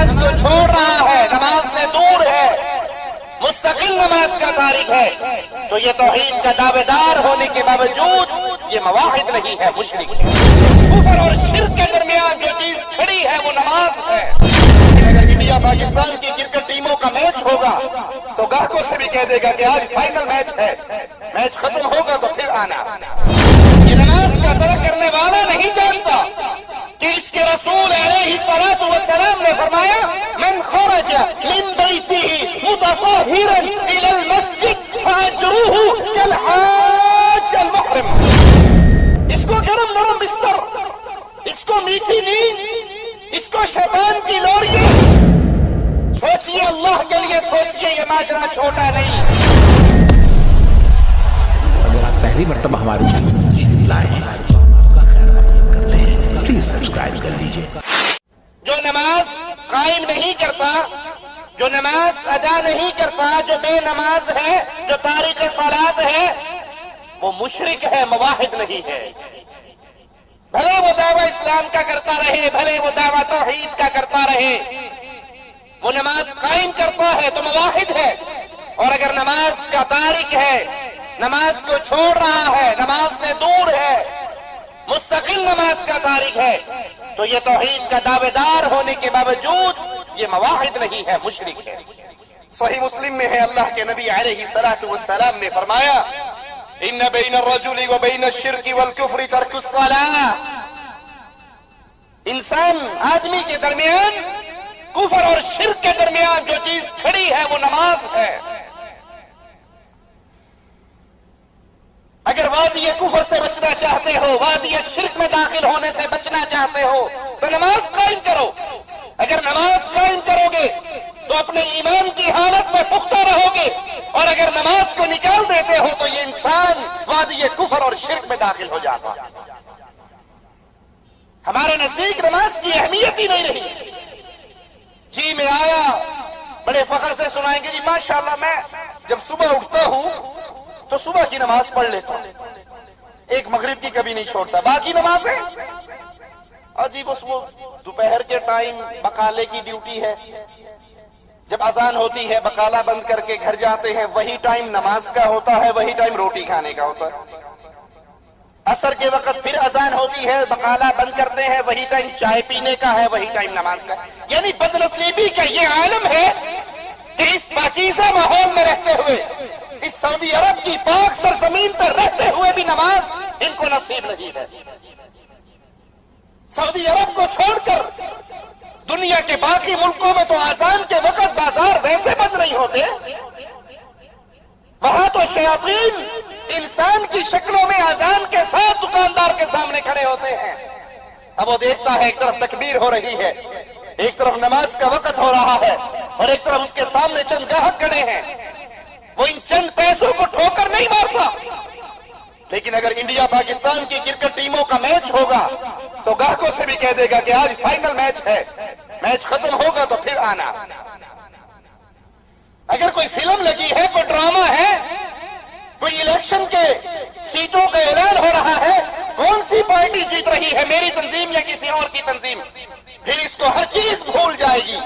نماز کو چھوڑ رہا ہے، نماز سے دور ہے، مستقل نماز کا تارک ہے، تو یہ توحید کا دعوے دار ہونے کے باوجود یہ مواحد نہیں ہے، مشرک ہے۔ کفر اور شرک کے درمیان جو چیز کھڑی ہے وہ نماز ہے۔ اگر انڈیا پاکستان کی کرکٹ ٹیموں کا میچ ہوگا تو گاہکوں سے بھی کہہ دے گا کہ آج فائنل میچ ہے، میچ ختم ہوگا تو پھر آنا۔ یہ نماز کا ترک کرنے والا نہیں جانتا کہ اس کے رسول علیہ الصلوۃ والسلام نے فرمایا من خرج من بیتہ متطہرا الی المسجد فاجرہ کالحاج المحرم۔ اس کو گرم نرم بستر، اس کو میٹھی نیند، اس کو شیطان کی لوریاں، سوچئے اللہ کے لیے سوچئے، یہ ماجرا چھوٹا نہیں۔ اگر آپ پہلی مرتبہ ہمارے چینل پر تشریف لائے ہیں تو آپ کا خیر مقدم کرتے ہیں، پلیز سبسکرائب کر لیجئے۔ جو نماز قائم نہیں کرتا، جو نماز ادا نہیں کرتا، جو بے نماز ہے، جو تارک صلاۃ ہے، وہ مشرک ہے، مواحد نہیں ہے۔ بھلے وہ دعویٰ اسلام کا کرتا رہے، بھلے وہ دعویٰ توحید کا کرتا رہے، وہ نماز قائم کرتا ہے تو مواحد ہے، اور اگر نماز کا تارک ہے، نماز کو چھوڑ رہا ہے، نماز سے دور ہے، مستقل نماز کا تارک ہے، تو یہ توحید کا دعوے دار ہونے کے باوجود یہ مواحد نہیں ہے، مشرک ہے۔ صحیح مسلم میں ہے، اللہ کے نبی علیہ الصلوۃ والسلام نے فرمایا ان بین الرجل وبین الشرک والکفر ترک الصلاۃ۔ انسان آدمی کے درمیان، کفر اور شرک کے درمیان جو چیز کھڑی ہے وہ نماز ہے۔ اگر وادی کفر سے بچنا چاہتے ہو، وادی شرک میں داخل ہونے سے بچنا چاہتے ہو تو نماز قائم کرو۔ اگر نماز قائم کرو گے تو اپنے ایمان کی حالت میں پختہ رہو گے، اور اگر نماز کو نکال دیتے ہو تو یہ انسان وادی کفر اور شرک میں داخل ہو جاتا۔ ہمارے نزدیک نماز کی اہمیت ہی نہیں رہی۔ جی میں آیا، بڑے فخر سے سنائیں گے جی ماشاءاللہ میں جب صبح اٹھتا ہوں تو صبح کی نماز پڑھ لیتا ہوں، ایک مغرب کی کبھی نہیں چھوڑتا، باقی نمازیں عجیب وہ دوپہر کے ٹائم بقالے کی ڈیوٹی ہے، جب اذان ہوتی ہے بقالہ بند کر کے گھر جاتے ہیں، وہی ٹائم نماز کا ہوتا ہے، وہی ٹائم روٹی کھانے کا ہوتا ہے۔ عصر کے وقت پھر اذان ہوتی ہے، بقالہ بند کرتے ہیں، وہی ٹائم چائے پینے کا ہے، وہی ٹائم نماز کا۔ یعنی بدنصیبی کا یہ عالم ہے کہ اس پاکیزہ ماحول میں رہتے ہوئے، اس سعودی عرب کی پاک سرزمین پر رہتے ہوئے بھی نماز ان کو نصیب نہیں ہے۔ سعودی عرب کو چھوڑ کر دنیا کے باقی ملکوں میں تو اذان کے وقت بازار ویسے بند نہیں ہوتے، وہاں تو شیاطین انسان کی شکلوں میں اذان کے ساتھ دکاندار کے سامنے کھڑے ہوتے ہیں۔ اب وہ دیکھتا ہے ایک طرف تکبیر ہو رہی ہے، ایک طرف نماز کا وقت ہو رہا ہے، اور ایک طرف اس کے سامنے چند گاہک کھڑے ہیں، وہ ان چند پیسوں کو ٹھوکر نہیں مارتا۔ لیکن اگر انڈیا پاکستان کی کرکٹ ٹیموں کا میچ ہوگا تو گاہکوں سے بھی کہہ دے گا کہ آج فائنل میچ ہے، میچ ختم ہوگا تو پھر آنا۔ اگر کوئی فلم لگی ہے، کوئی ڈرامہ ہے، کوئی الیکشن کے سیٹوں کا اعلان ہو رہا ہے، کون سی پارٹی جیت رہی ہے، میری تنظیم یا کسی اور کی تنظیم، پھر اس کو ہر چیز بھول جائے گی۔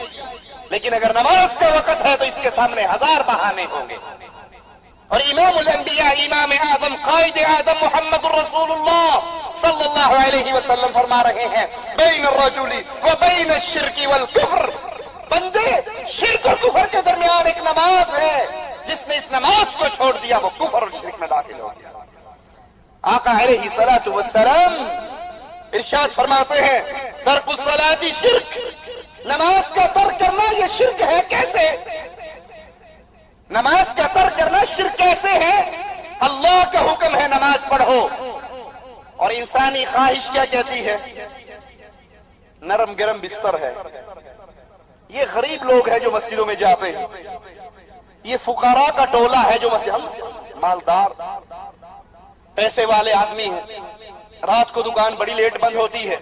لیکن اگر نماز کا وقت ہے تو اس کے سامنے ہزار بہانے ہوں گے۔ اور امام الانبیاء، امام اعظم، قائد اعظم محمد الرسول اللہ صلی اللہ علیہ وسلم فرما رہے ہیں بین الرجل و بین الشرک والکفر، بندے شرک اور کفر کے درمیان ایک نماز ہے، جس نے اس نماز کو چھوڑ دیا وہ کفر اور شرک میں داخل ہو گیا۔ آقا علیہ الصلوۃ والسلام ارشاد فرماتے ہیں ترک الصلاۃ شرک، نماز کا ترک کرنا یہ شرک ہے۔ کیسے نماز کا ترک کرنا شرک کیسے ہے؟ اللہ کا حکم ہے نماز پڑھو، اور انسانی خواہش کیا کہتی ہے؟ نرم گرم بستر ہے۔ یہ غریب لوگ ہیں جو مسجدوں میں جاتے ہیں، یہ فقراء کا ٹولہ ہے جو مسجد، ہم مالدار پیسے والے آدمی ہیں، رات کو دکان بڑی لیٹ بند ہوتی ہے،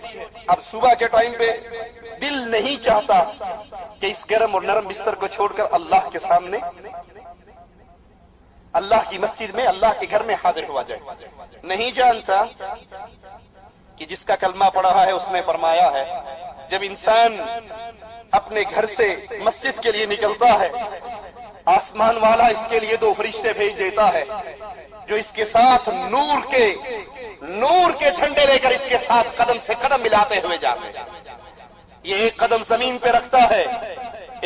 اب صبح کے ٹائم پہ دل نہیں چاہتا کہ اس گرم اور نرم بستر کو چھوڑ کر اللہ کے سامنے، اللہ کی مسجد میں، اللہ کے گھر میں حاضر ہوا جائے۔ نہیں جانتا کہ جس کا کلمہ پڑھا ہے اس نے فرمایا ہے جب انسان اپنے گھر سے مسجد کے لیے نکلتا ہے، آسمان والا اس کے لیے 2 فرشتے بھیج دیتا ہے جو اس کے ساتھ نور کے جھنڈے لے کر اس کے ساتھ قدم سے قدم ملاتے ہوئے جاتے ہیں۔ یہ ایک قدم زمین پہ رکھتا ہے،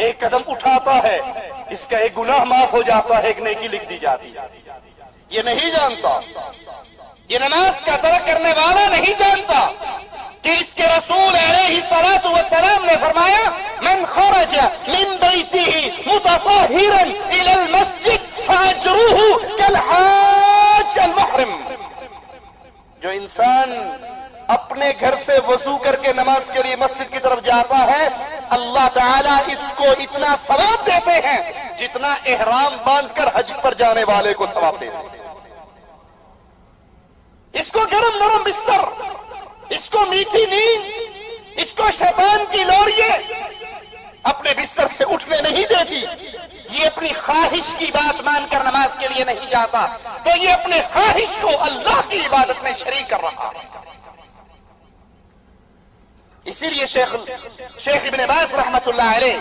ایک قدم اٹھاتا ہے، اس کا ایک گناہ معاف ہو جاتا ہے، ایک نیکی لکھ دی جاتی ہے۔ یہ نہیں جانتا، یہ نماز کا ترک کرنے والا نہیں جانتا کہ اس کے رسول علیہ الصلوۃ والسلام نے فرمایا من خرج من بیتہ متطہرا الی المسجد فاجرہ کالحاج المحرم۔ جو انسان اپنے گھر سے وضو کر کے نماز کے لیے مسجد کی طرف جاتا ہے، اللہ تعالیٰ اس کو اتنا ثواب دیتے ہیں جتنا احرام باندھ کر حج پر جانے والے کو ثواب دیتے ہیں۔ اس کو گرم نرم بستر، اس کو میٹھی نیند، اس کو شیطان کی لوریے اپنے بستر سے اٹھنے نہیں دیتی۔ یہ اپنی خواہش کی بات مان کر نماز کے لیے نہیں جاتا تو یہ اپنے خواہش کو اللہ کی عبادت میں شریک کر رہا۔ اسی لیے شیخ ابن باز رحمت اللہ علیہ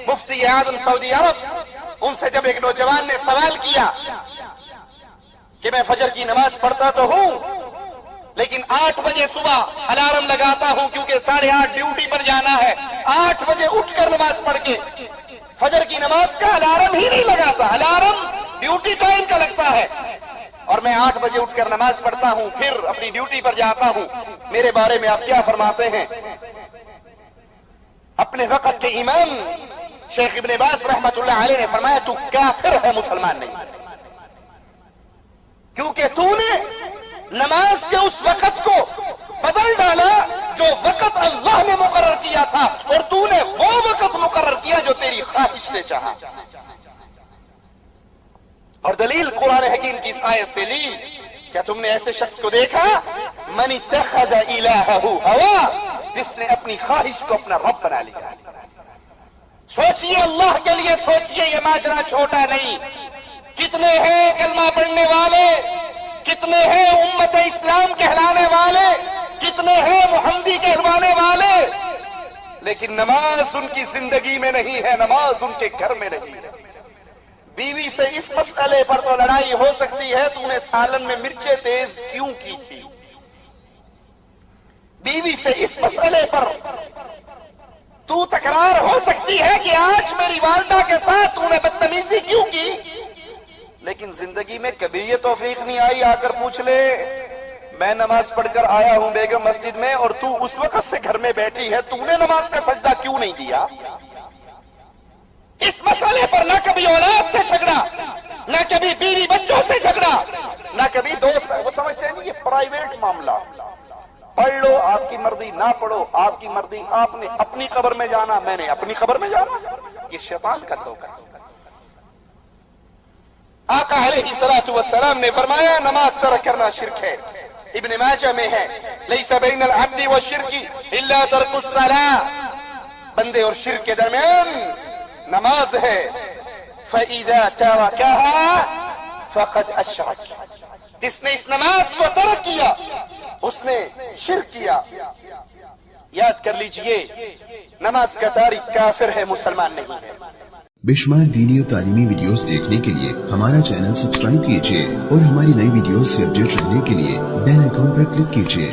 مفتی اعظم سعودی عرب، ان سے جب ایک نوجوان نے سوال کیا کہ میں فجر کی نماز پڑھتا تو ہوں لیکن 8 بجے صبح الارم لگاتا ہوں کیونکہ 8:30 ڈیوٹی پر جانا ہے، 8 بجے اٹھ کر نماز پڑھ کے فجر کی نماز کا الارم ہی نہیں لگاتا، الارم ڈیوٹی ٹائم کا لگتا ہے، اور میں 8 بجے اٹھ کر نماز پڑھتا ہوں پھر اپنی ڈیوٹی پر جاتا ہوں، میرے بارے میں آپ کیا فرماتے ہیں؟ اپنے وقت کے امام شیخ ابن باز رحمت اللہ علیہ نے فرمایا تو کافر ہے، مسلمان نہیں، کیونکہ تو نے نماز کے اس وقت کو بدل ڈالا جو وقت اللہ نے مقرر کیا تھا، اور تو نے وہ وقت مقرر کیا جو تیری خواہش نے چاہا۔ اور دلیل قرآن حکیم کی اس آیت سے لی، کیا تم نے ایسے شخص کو دیکھا من اتخذ الہہ ہوا، جس نے اپنی خواہش کو اپنا رب بنا لیا۔ سوچئے اللہ کے لیے، سوچئے یہ ماجرا چھوٹا نہیں۔ کتنے ہیں کلمہ پڑھنے والے، کتنے ہیں امت اسلام کہلانے والے، کتنے ہیں محمدی کہلوانے والے، لیکن نماز ان کی زندگی میں نہیں ہے، نماز ان کے گھر میں نہیں ہے۔ بیوی سے اس مسئلے پر تو لڑائی ہو سکتی ہے تو نے سالن میں مرچیں تیز کیوں کی تھی، بیوی سے اس مسئلے پر تو تکرار ہو سکتی ہے کہ آج میری والدہ کے ساتھ تو نے بدتمیزی کیوں کی، لیکن زندگی میں کبھی یہ توفیق نہیں آئی آ کر پوچھ لے میں نماز پڑھ کر آیا ہوں بیگم مسجد میں اور تو اس وقت سے گھر میں بیٹھی ہے، تو نے نماز کا سجدہ کیوں نہیں دیا؟ اس مسئلے پر نہ کبھی اولاد سے جھگڑا، نہ کبھی بیوی بچوں سے جھگڑا، نہ کبھی دوست، وہ سمجھتے ہیں یہ پرائیویٹ معاملہ، پڑھ لو آپ کی مرضی، نہ پڑھو آپ کی مرضی، آپ نے اپنی قبر میں جانا، میں نے اپنی قبر میں جانا، یہ شیطان کا دھوکہ۔ آقا علیہ الصلوۃ والسلام نے فرمایا نماز ترک کرنا شرک ہے۔ ابن ماجہ میں ہے لیس بین العبد والشرک الا ترک الصلاۃ، بندے اور شرک کے درمیان نماز ہے۔ فَإِذَا تَرَكَهَا فَقَدْ أَشْرَكَ، جس نے اس نماز کو ترک کیا اس نے شرک کیا۔ یاد کر لیجئے نماز کا تارک کافر ہے، مسلمان نہیں ہے۔ بے شمار دینی اور تعلیمی ویڈیوز دیکھنے کے لیے ہمارا چینل سبسکرائب کیجیے اور ہماری نئی ویڈیوز سے اپڈیٹ رہنے کے لیے بیل آئیکن پر کلک کیجیے۔